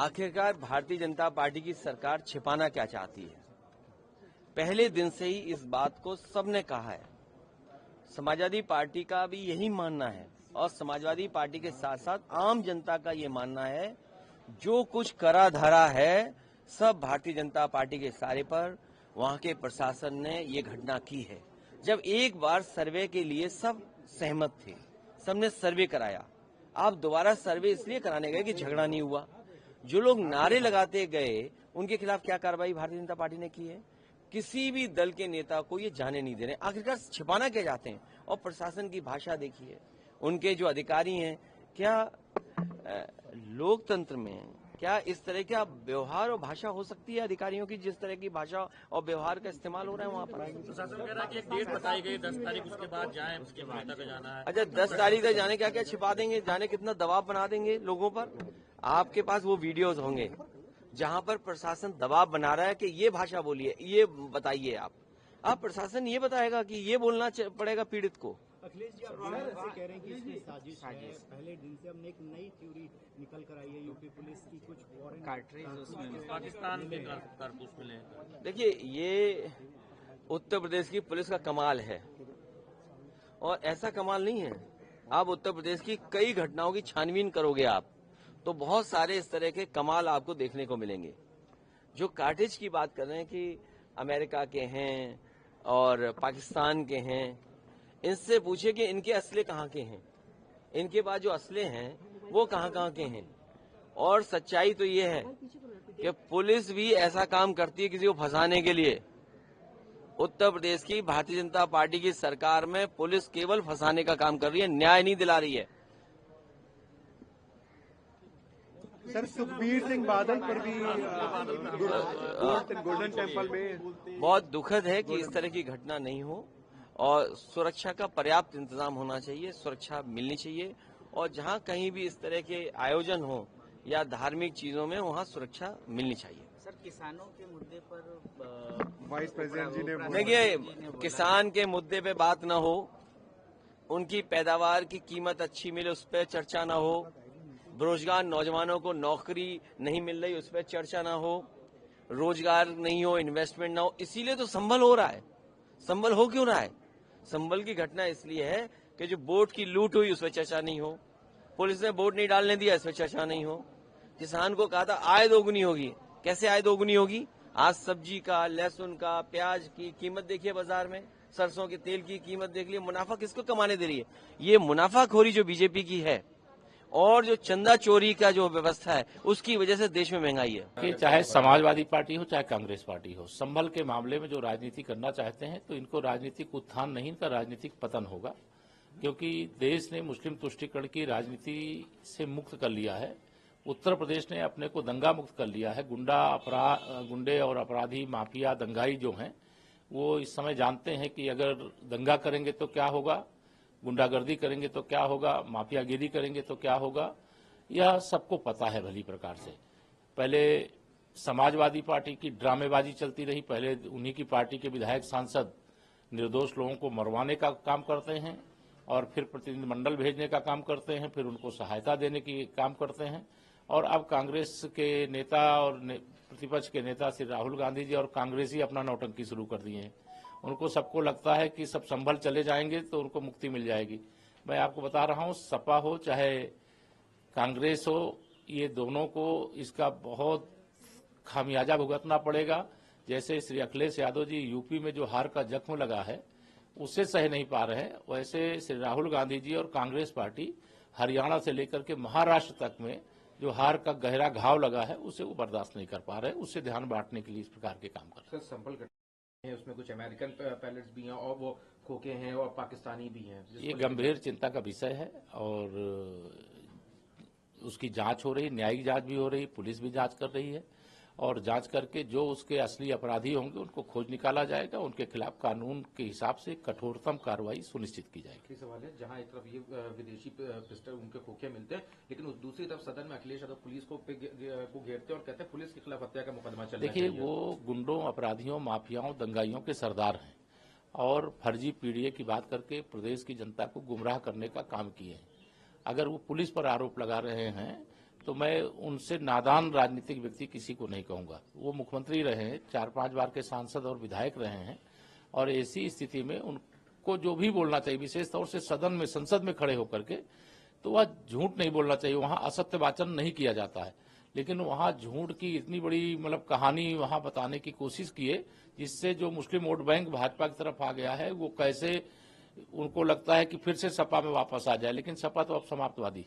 आखिरकार भारतीय जनता पार्टी की सरकार छिपाना क्या चाहती है? पहले दिन से ही इस बात को सबने कहा है। समाजवादी पार्टी का भी यही मानना है और समाजवादी पार्टी के साथ साथ आम जनता का ये मानना है, जो कुछ करा धरा है सब भारतीय जनता पार्टी के इशारे पर वहां के प्रशासन ने ये घटना की है। जब एक बार सर्वे के लिए सब सहमत थे, सबने सर्वे कराया, आप दोबारा सर्वे इसलिए कराने गए कि झगड़ा नहीं हुआ। जो लोग नारे लगाते गए उनके खिलाफ क्या कार्रवाई भारतीय जनता पार्टी ने की है? किसी भी दल के नेता को ये जाने नहीं दे रहे। आखिरकार छिपाना क्या चाहते हैं? और प्रशासन की भाषा देखिए, उनके जो अधिकारी हैं, क्या लोकतंत्र में क्या इस तरह का व्यवहार और भाषा हो सकती है अधिकारियों की, जिस तरह की भाषा और व्यवहार का इस्तेमाल हो रहा है वहाँ पर? प्रशासन कह रहा है कि एक डेट बताई गई 10 तारीख, उसके बाद जाए, उसके बाद तक जाना है। अच्छा, 10 तारीख तक जाने क्या क्या छिपा देंगे? जाने कितना दबाव बना देंगे लोगों पर? आपके पास वो वीडियोज होंगे जहां पर प्रशासन दबाव बना रहा है कि ये भाषा बोलिए, ये बताइए। आप प्रशासन ये बताएगा कि ये बोलना पड़ेगा पीड़ित को? अखिलेश जी, आप कह रहे हैं कि इसमें साजिश है। पहले दिन से हमने एक नई थ्योरी निकल कर आई है, यूपी पुलिस की कुछ फॉरेन पाकिस्तान के कारतूस मिले। देखिए, ये उत्तर प्रदेश की पुलिस का कमाल है और ऐसा कमाल नहीं है। आप उत्तर प्रदेश की कई घटनाओं की छानबीन करोगे आप तो बहुत सारे इस तरह के कमाल आपको देखने को मिलेंगे। जो कार्टेज की बात कर रहे हैं कि अमेरिका के हैं और पाकिस्तान के हैं, इनसे पूछिए कि इनके असले कहाँ के हैं, इनके पास जो असले हैं वो कहाँ कहाँ के हैं। और सच्चाई तो ये है कि पुलिस भी ऐसा काम करती है किसी को फंसाने के लिए। उत्तर प्रदेश की भारतीय जनता पार्टी की सरकार में पुलिस केवल फंसाने का काम कर रही है, न्याय नहीं दिला रही है। सर, सुखबीर सिंह बादल पर भी गोल्डन टेम्पल में बहुत दुखद है कि इस तरह की घटना नहीं हो और सुरक्षा का पर्याप्त इंतजाम होना चाहिए, सुरक्षा मिलनी चाहिए और जहां कहीं भी इस तरह के आयोजन हो या धार्मिक चीजों में वहां सुरक्षा मिलनी चाहिए। सर, किसानों के मुद्दे पर वाइस प्रेसिडेंट जी ने देखिए, किसान के मुद्दे पे बात न हो, उनकी पैदावार की कीमत अच्छी मिले उस पर चर्चा न हो, बेरोजगार नौजवानों को नौकरी नहीं मिल रही उस पर चर्चा ना हो, रोजगार नहीं हो, इन्वेस्टमेंट ना हो, इसीलिए तो संभल हो रहा है। संभल हो क्यों रहा है? संभल की घटना इसलिए है कि जो बोट की लूट हुई उस पर चर्चा नहीं हो, पुलिस ने बोट नहीं डालने दिया इस पर चर्चा नहीं हो, किसान को कहा था आय दोगुनी होगी, कैसे आय दोगुनी होगी? आज सब्जी का, लहसुन का, प्याज की कीमत देखिए बाजार में, सरसों के तेल की कीमत देख लीजिए। मुनाफा किसको कमाने दे रही है? ये मुनाफाखोरी जो बीजेपी की है और जो चंदा चोरी का जो व्यवस्था है उसकी वजह से देश में महंगाई है। कि चाहे समाजवादी पार्टी हो चाहे कांग्रेस पार्टी हो, संभल के मामले में जो राजनीति करना चाहते हैं तो इनको राजनीतिक उत्थान नहीं, इनका राजनीतिक पतन होगा। क्योंकि देश ने मुस्लिम तुष्टीकरण की राजनीति से मुक्त कर लिया है। उत्तर प्रदेश ने अपने को दंगा मुक्त कर लिया है। गुंडे और अपराधी माफिया दंगाई जो हैं वो इस समय जानते हैं कि अगर दंगा करेंगे तो क्या होगा, गुंडागर्दी करेंगे तो क्या होगा, माफियागिरी करेंगे तो क्या होगा, यह सबको पता है भली प्रकार से। पहले समाजवादी पार्टी की ड्रामेबाजी चलती रही, पहले उन्हीं की पार्टी के विधायक सांसद निर्दोष लोगों को मरवाने का काम करते हैं और फिर प्रतिनिधिमंडल भेजने का काम करते हैं, फिर उनको सहायता देने की काम करते हैं। और अब कांग्रेस के नेता और प्रतिपक्ष के नेता श्री राहुल गांधी जी और कांग्रेस ही अपना नौटंकी शुरू कर दिए हैं। उनको सबको लगता है कि सब संभल चले जाएंगे तो उनको मुक्ति मिल जाएगी। मैं आपको बता रहा हूं, सपा हो चाहे कांग्रेस हो, ये दोनों को इसका बहुत खामियाजा भुगतना पड़ेगा। जैसे श्री अखिलेश यादव जी यूपी में जो हार का जख्म लगा है उससे सह नहीं पा रहे हैं, वैसे श्री राहुल गांधी जी और कांग्रेस पार्टी हरियाणा से लेकर के महाराष्ट्र तक में जो हार का गहरा घाव लगा है उसे वो बर्दाश्त नहीं कर पा रहे, उससे ध्यान बांटने के लिए इस प्रकार के काम कर रहे हैं। है, उसमें कुछ अमेरिकन पैलेट्स भी हैं और वो खोखे हैं और पाकिस्तानी भी हैं। ये गंभीर चिंता का विषय है और उसकी जांच हो रही, न्यायिक जांच भी हो रही, पुलिस भी जांच कर रही है और जांच करके जो उसके असली अपराधी होंगे उनको खोज निकाला जाएगा, उनके खिलाफ कानून के हिसाब से कठोरतम कार्रवाई सुनिश्चित की जाएगी। सवाल है, जहां एक तरफ ये विदेशी पिस्टल उनके खोखे मिलते हैं, लेकिन उस दूसरी तरफ सदन में अखिलेश यादव पुलिस को घेरते और कहते हैं पुलिस के खिलाफ हत्या का मुकदमा चल रहा है। देखिए, वो गुंडों, अपराधियों, माफियाओं, दंगाइयों के सरदार हैं और फर्जी पीडीए की बात करके प्रदेश की जनता को गुमराह करने का काम किए हैं। अगर वो पुलिस पर आरोप लगा रहे हैं तो मैं उनसे नादान राजनीतिक व्यक्ति किसी को नहीं कहूंगा। वो मुख्यमंत्री रहे हैं, 4-5 बार के सांसद और विधायक रहे हैं, और ऐसी स्थिति में उनको जो भी बोलना चाहिए, विशेष तौर से सदन में, संसद में खड़े होकर के, तो वह झूठ नहीं बोलना चाहिए। वहां असत्य वाचन नहीं किया जाता है, लेकिन वहां झूठ की इतनी बड़ी कहानी वहां बताने की कोशिश किए, जिससे जो मुस्लिम वोट बैंक भाजपा की तरफ आ गया है, वो कैसे उनको लगता है कि फिर से सपा में वापस आ जाए, लेकिन सपा तो अब समाप्तवादी।